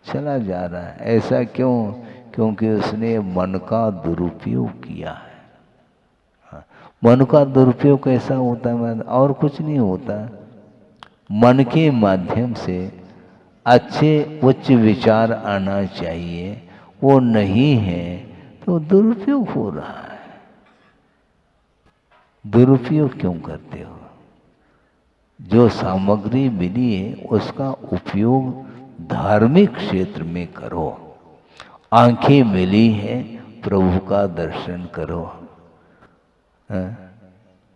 चला जा रहा है। ऐसा क्यों? क्योंकि उसने मन का दुरुपयोग किया है। मन का दुरुपयोग कैसा होता है? और कुछ नहीं होता, मन के माध्यम से अच्छे उच्च विचार आना चाहिए, वो नहीं है तो दुरुपयोग हो रहा है। दुरुपयोग क्यों करते हो? जो सामग्री मिली है उसका उपयोग धार्मिक क्षेत्र में करो। आंखें मिली है, प्रभु का दर्शन करो।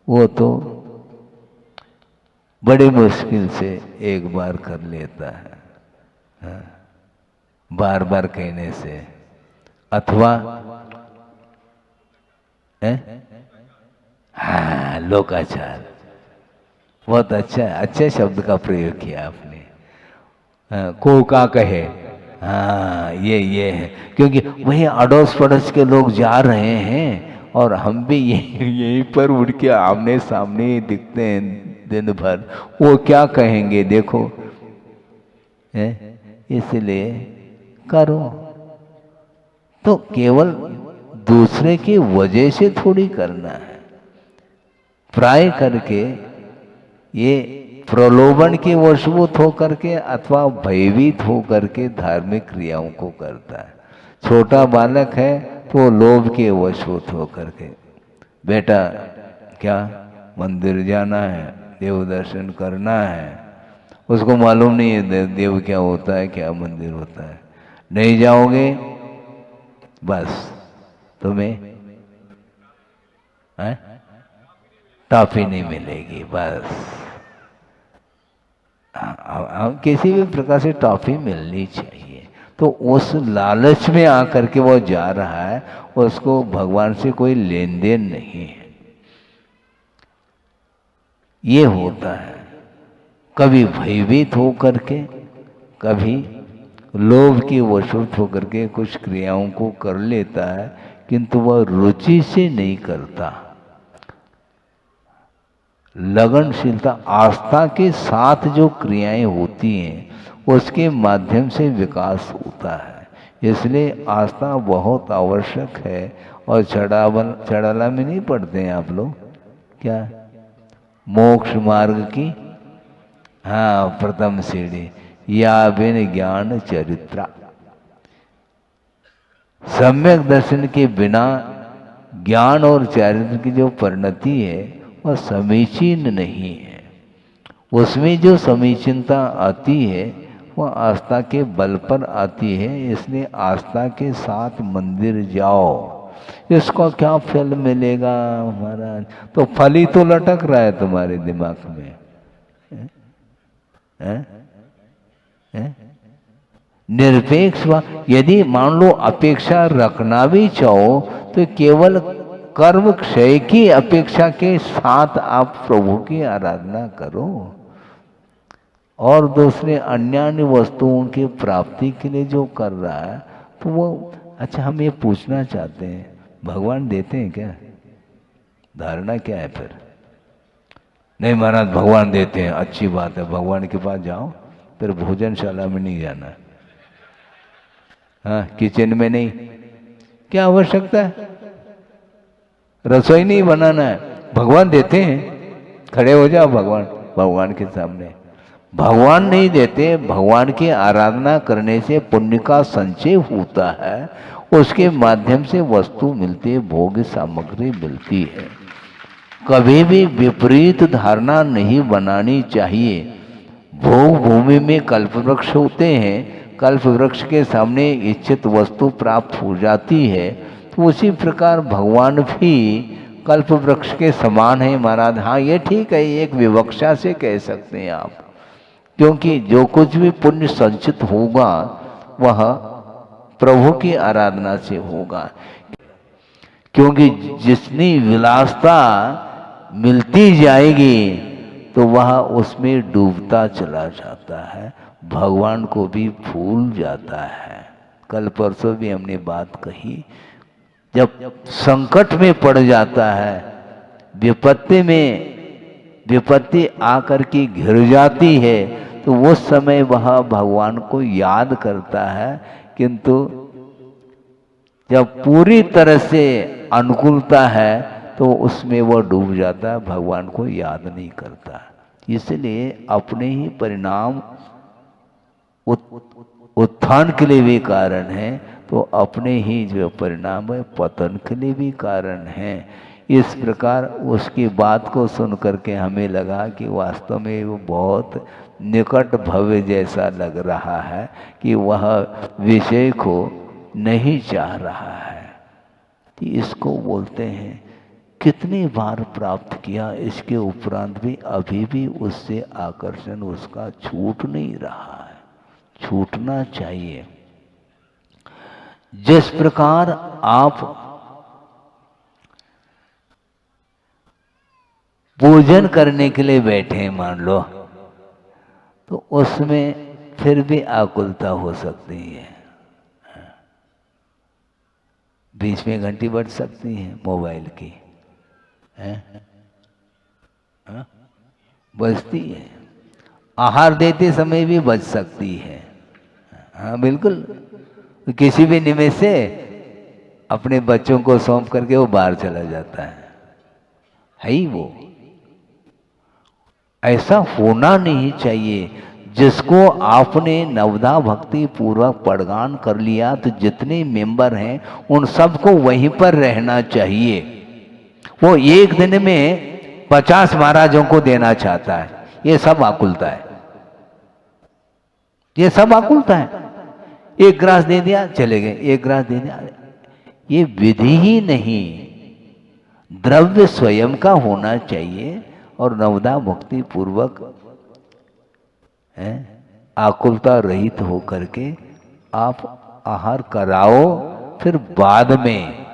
वो तो बड़ी मुश्किल से एक बार कर लेता है, बार बार कहने से, अथवा हाँ लोकाचार। बहुत अच्छा अच्छे शब्द का प्रयोग किया आपने। को का कहे, हाँ ये है, क्योंकि वही अड़ोस पड़ोस के लोग जा रहे हैं और हम भी यहीं पर उड़ के आमने सामने दिखते हैं दिन भर, वो क्या कहेंगे देखो। इसलिए करो तो केवल दूसरे की वजह से थोड़ी करना है, प्राय करके ये प्रलोभन के वशभूत होकर के अथवा भयभीत होकर के धार्मिक क्रियाओं को करता है। छोटा बालक है तो लोभ के वशभूत होकर के, बेटा क्या मंदिर जाना है, देव दर्शन करना है, उसको मालूम नहीं है देव क्या होता है, क्या मंदिर होता है। नहीं जाओगे बस तुम्हें टॉफी नहीं मिलेगी। बस किसी भी प्रकार से टॉफी मिलनी चाहिए। तो उस लालच में आकर के वो जा रहा है, उसको भगवान से कोई लेन देन नहीं है। ये होता है कभी भयभीत होकर के, कभी लोभ की वशवश होकर के कुछ क्रियाओं को कर लेता है, किंतु वह रुचि से नहीं करता। लगनशीलता आस्था के साथ जो क्रियाएं होती हैं उसके माध्यम से विकास होता है। इसलिए आस्था बहुत आवश्यक है। और चढ़ाला में नहीं पढ़ते हैं आप लोग क्या, मोक्ष मार्ग की प्रथम सीढ़ी या बिन ज्ञान चरित्रा। सम्यक दर्शन के बिना ज्ञान और चरित्र की जो परिणति है वह समीचीन नहीं है। उसमें जो समीचीनता आती है वह आस्था के बल पर आती है। इसलिए आस्था के साथ मंदिर जाओ, इसका क्या फल मिलेगा महाराज? तो फल ही तो लटक रहा है तुम्हारे दिमाग में। निरपेक्ष यदि मान लो अपेक्षा रखना भी चाहो तो केवल कर्म क्षय की अपेक्षा के साथ आप प्रभु की आराधना करो। और दूसरे अन्य वस्तुओं की प्राप्ति के लिए जो कर रहा है तो वो अच्छा, हम ये पूछना चाहते हैं भगवान देते हैं क्या? धारणा क्या है फिर? नहीं महाराज भगवान देते हैं, अच्छी बात है, भगवान के पास जाओ, फिर भोजनशाला में नहीं जाना, किचन में नहीं। क्या आवश्यकता है? रसोई नहीं बनाना है, भगवान देते हैं, खड़े हो जाओ भगवान के सामने। भगवान नहीं देते, भगवान की आराधना करने से पुण्य का संचय होता है, उसके माध्यम से वस्तु मिलती है, भोग सामग्री मिलती है। कभी भी विपरीत धारणा नहीं बनानी चाहिए। भोग भूमि में कल्पवृक्ष होते हैं, कल्पवृक्ष के सामने इच्छित वस्तु प्राप्त हो जाती है, तो उसी प्रकार भगवान भी कल्पवृक्ष के समान है महाराज। हाँ ये ठीक है, एक विवक्षा से कह सकते हैं आप, क्योंकि जो कुछ भी पुण्य संचित होगा वह प्रभु की आराधना से होगा। क्योंकि जितनी विलासता मिलती जाएगी तो वह उसमें डूबता चला जाता है, भगवान को भी भूल जाता है। कल परसों भी हमने बात कही, जब संकट में पड़ जाता है, विपत्ति आकर के घिर जाती है, तो उस समय वह भगवान को याद करता है, किंतु जब पूरी तरह से अनुकूलता है तो उसमें वह डूब जाता है, भगवान को याद नहीं करता। इसलिए अपने ही परिणाम उत्थान के लिए भी कारण है, तो अपने ही जो परिणाम है पतन के लिए भी कारण है। इस प्रकार उसकी बात को सुन करके हमें लगा कि वास्तव में वो बहुत निकट भव्य जैसा लग रहा है, कि वह विषय को नहीं चाह रहा है। कि इसको बोलते हैं कितनी बार प्राप्त किया, इसके उपरांत भी अभी भी उससे आकर्षण उसका छूट नहीं रहा है, छूटना चाहिए। जिस प्रकार आप पूजन करने के लिए बैठे मान लो, तो उसमें फिर भी आकुलता हो सकती है, बीच में घंटी बज सकती है मोबाइल की, बजती है। आहार देते समय भी बज सकती है। हाँ बिल्कुल, किसी भी निमित्त से अपने बच्चों को सौंप करके वो बाहर चला जाता है ही वो। ऐसा होना नहीं चाहिए। जिसको आपने नवदा भक्ति पूर्वक पड़गान कर लिया, तो जितने मेंबर हैं उन सबको वहीं पर रहना चाहिए। वो एक दिन में 50 महाराजों को देना चाहता है, ये सब आकुलता है। ये सब आकुलता है। एक ग्रास दे दिया चले गए, एक ग्रास दे दिया, ये विधि ही नहीं, द्रव्य स्वयं का होना चाहिए और नवदा भक्ति पूर्वक आकुलता रहित होकर के आप आहार कराओ, फिर बाद में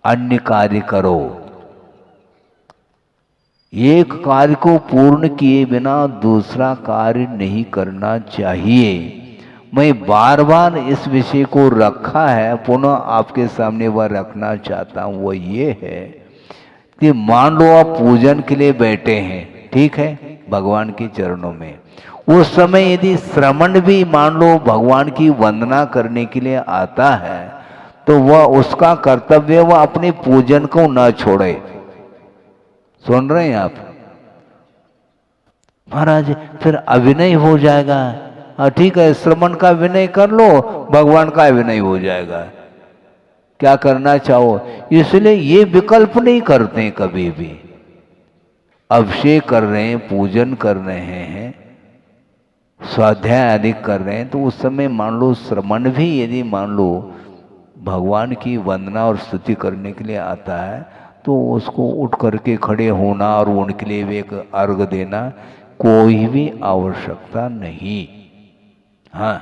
अन्य कार्य करो। एक कार्य को पूर्ण किए बिना दूसरा कार्य नहीं करना चाहिए। मैं बार बार इस विषय को रखा है, पुनः आपके सामने वह रखना चाहता हूं। वो ये है कि मान लो आप पूजन के लिए बैठे हैं, ठीक है, भगवान के चरणों में, उस समय यदि श्रमण भी मान लो भगवान की वंदना करने के लिए आता है, तो वह उसका कर्तव्य वह अपने पूजन को न छोड़े। सुन रहे हैं आप? महाराज फिर अभिनय हो जाएगा। हाँ ठीक है, श्रमण का विनय कर लो, भगवान का विनय हो जाएगा। क्या करना चाहो, इसलिए ये विकल्प नहीं करते कभी भी। अभिषेक कर रहे हैं, पूजन कर रहे हैं, स्वाध्याय आदि कर रहे हैं, तो उस समय मान लो श्रमण भी यदि मान लो भगवान की वंदना और स्तुति करने के लिए आता है, तो उसको उठ करके खड़े होना और उनके लिए भी एक अर्घ देना कोई भी आवश्यकता नहीं। हाँ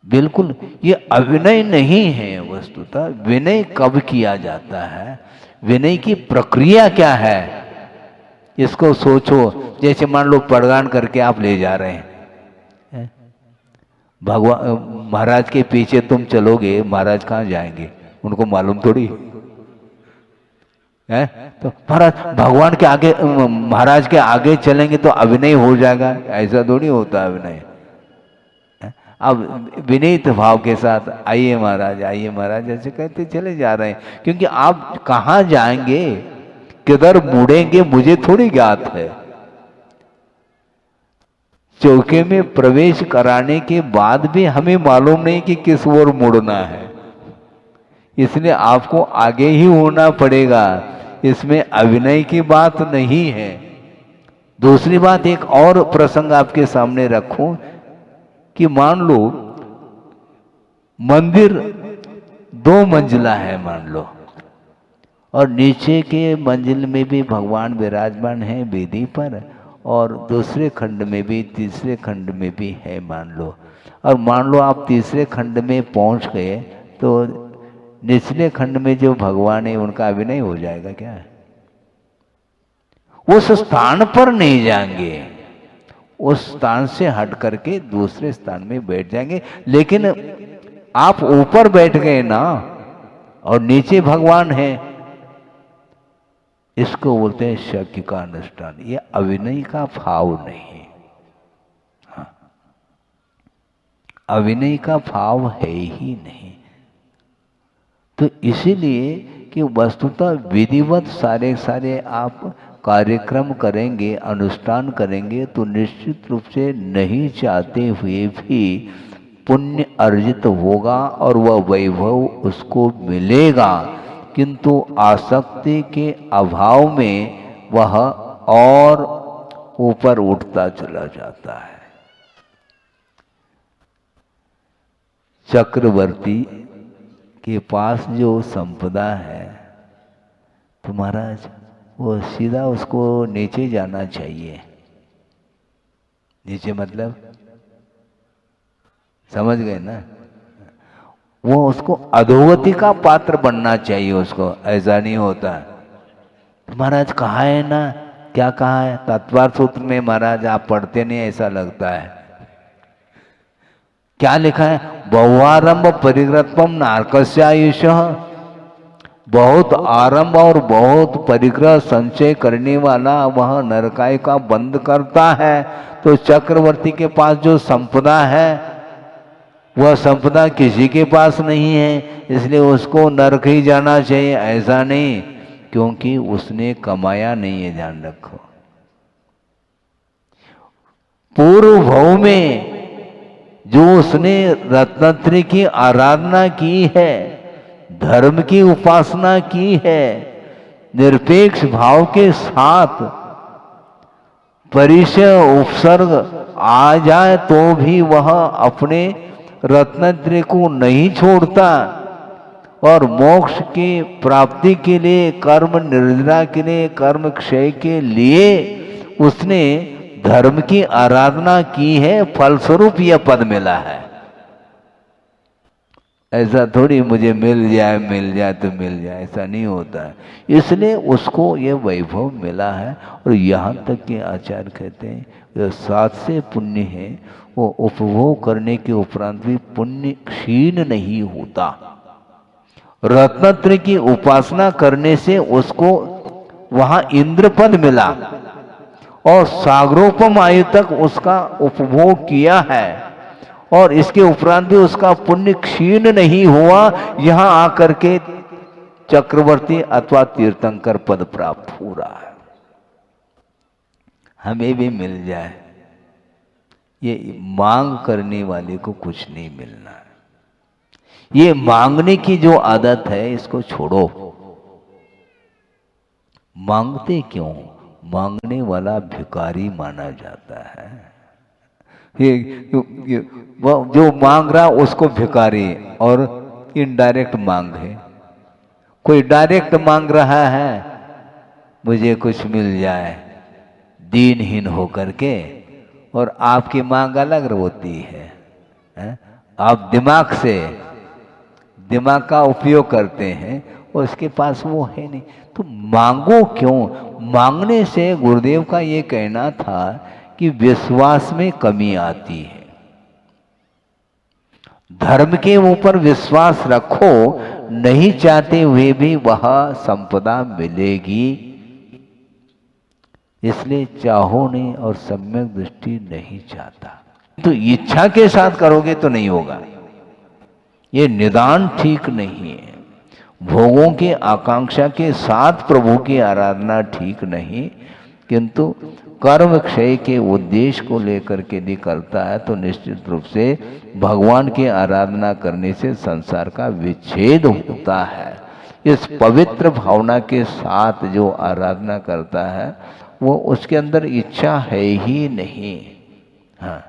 बिल्कुल, ये अभिनय नहीं है। वस्तुतः विनय कब किया जाता है, विनय की प्रक्रिया क्या है, इसको सोचो। जैसे मान लो प्रदान करके आप ले जा रहे हैं, भगवान महाराज के पीछे तुम चलोगे, महाराज कहाँ जाएंगे उनको मालूम थोड़ी है। तो महाराज भगवान के आगे, महाराज के आगे चलेंगे तो अभिनय हो जाएगा, ऐसा थोड़ी होता अभिनय। अब विनीत भाव के साथ आइए महाराज, आइए महाराज, ऐसे कहते चले जा रहे हैं। क्योंकि आप कहाँ जाएंगे, किधर मुड़ेंगे, मुझे थोड़ी ज्ञात है। चौके में प्रवेश कराने के बाद भी हमें मालूम नहीं कि किस ओर मुड़ना है, इसलिए आपको आगे ही होना पड़ेगा। इसमें अभिनय की बात नहीं है। दूसरी बात, एक और प्रसंग आपके सामने रखूं कि मान लो मंदिर 2 मंजिला है मान लो, और नीचे के मंजिल में भी भगवान विराजमान है वेदी पर, और दूसरे खंड में भी, तीसरे खंड में भी है मान लो। और मान लो आप तीसरे खंड में पहुंच गए, तो निचले खंड में जो भगवान है उनका अभिनय हो जाएगा क्या? उस स्थान पर नहीं जाएंगे, उस स्थान से हट करके दूसरे स्थान में बैठ जाएंगे। लेकिन आप ऊपर बैठ गए ना, और नीचे भगवान है, इसको बोलते हैं शक्य का अनुष्ठान। ये अभिनय का भाव नहीं। हाँ, अभिनय का भाव है ही नहीं। तो इसीलिए कि वस्तुतः विधिवत सारे आप कार्यक्रम करेंगे, अनुष्ठान करेंगे, तो निश्चित रूप से नहीं चाहते हुए भी पुण्य अर्जित होगा और वह वैभव उसको मिलेगा। किंतु आसक्ति के अभाव में वह और ऊपर उठता चला जाता है। चक्रवर्ती के पास जो संपदा है, तो महाराज वो सीधा उसको नीचे जाना चाहिए। नीचे मतलब समझ गए ना, वो उसको अधोगति का पात्र बनना चाहिए उसको, ऐसा नहीं होता। तो महाराज कहा है ना, क्या कहा है तत्वार्थ सूत्र में? महाराज आप पढ़ते नहीं, ऐसा लगता है। क्या लिखा है? बहुआरंभ परिग्रहत्वम नारकस्यायुष। बहुत आरंभ और बहुत परिग्रह संचय करने वाला वह नरकाय का बंद करता है। तो चक्रवर्ती के पास जो संपदा है, वह संपदा किसी के पास नहीं है, इसलिए उसको नरक ही जाना चाहिए, ऐसा नहीं, क्योंकि उसने कमाया नहीं है। ध्यान रखो, पूर्व भव में जो उसने रत्नत्रय की आराधना की है, धर्म की उपासना की है, निरपेक्ष भाव के साथ परिचय उपसर्ग आ जाए तो भी वह अपने रत्नत्रय को नहीं छोड़ता और मोक्ष की प्राप्ति के लिए, कर्म निर्जरा के लिए, कर्म क्षय के लिए उसने धर्म की आराधना की है, फलस्वरूप यह पद मिला है। ऐसा थोड़ी मुझे मिल जाए तो मिल जाए, ऐसा नहीं होता है। इसलिए उसको ये वैभव मिला है। और यहाँ तक कि आचार्य कहते हैं जो 7 से पुण्य है वो उपभोग करने के उपरांत भी पुण्य क्षीण नहीं होता। रत्नत्रय की उपासना करने से उसको वहां इंद्र पद मिला और सागरोपम आयु तक उसका उपभोग किया है और इसके उपरांत भी उसका पुण्य क्षीण नहीं हुआ। यहां आकर के चक्रवर्ती अथवा तीर्थंकर पद प्राप्त हो रहा है। हमें भी मिल जाए, ये मांग करने वाले को कुछ नहीं मिलना है। ये मांगने की जो आदत है इसको छोड़ो। मांगते क्यों? मांगने वाला भिखारी माना जाता है। वो जो मांग रहा उसको भिखारी और इनडायरेक्ट मांग है। कोई डायरेक्ट मांग रहा है मुझे कुछ मिल जाए दीनहीन होकर के, और आपकी मांग अलग होती है। आप दिमाग का उपयोग करते हैं, उसके पास वो है नहीं, तो मांगो क्यों? मांगने से गुरुदेव का ये कहना था कि विश्वास में कमी आती है। धर्म के ऊपर विश्वास रखो, नहीं चाहते हुए भी वह संपदा मिलेगी। इसलिए चाहो नहीं और सम्यक दृष्टि नहीं चाहता, तो इच्छा के साथ करोगे तो नहीं होगा। ये निदान ठीक नहीं है। भोगों की आकांक्षा के साथ प्रभु की आराधना ठीक नहीं, किंतु कर्म क्षय के उद्देश्य को लेकर के यदि करता है तो निश्चित रूप से भगवान की आराधना करने से संसार का विच्छेद होता है। इस पवित्र भावना के साथ जो आराधना करता है वो उसके अंदर इच्छा है ही नहीं। हाँ,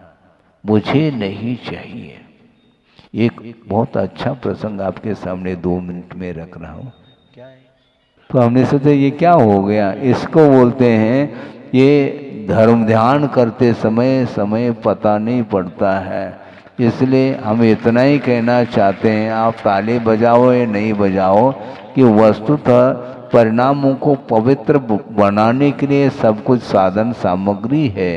मुझे नहीं चाहिए। एक बहुत अच्छा प्रसंग आपके सामने 2 मिनट में रख रहा हूँ। तो हमने सोचा ये क्या हो गया, इसको बोलते हैं ये धर्म ध्यान करते समय पता नहीं पड़ता है। इसलिए हम इतना ही कहना चाहते हैं, आप ताली बजाओ या नहीं बजाओ, कि वस्तुतः परिणामों को पवित्र बनाने के लिए सब कुछ साधन सामग्री है।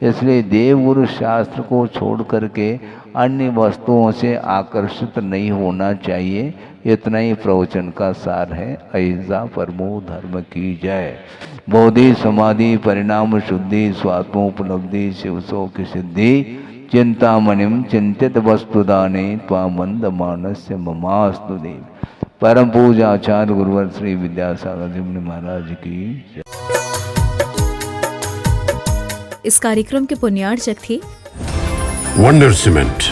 इसलिए देवगुरु शास्त्र को छोड़ करके अन्य वस्तुओं से आकर्षित नहीं होना चाहिए। इतना ही प्रवचन का सार है। अहिंसा परमो धर्म की जय। बोधि समाधि परिणाम शुद्धि स्वात्मोपलब्धि शिवसो की सिद्धि चिंतामणिम चिंतित वस्तुदाने त्वामंद मानस्य ममास्तु देव। परम पूजा आचार्य गुरुवर श्री विद्यासागर जी महाराज की जय। इस कार्यक्रम के पुण्यार्चक थे वंडर सीमेंट,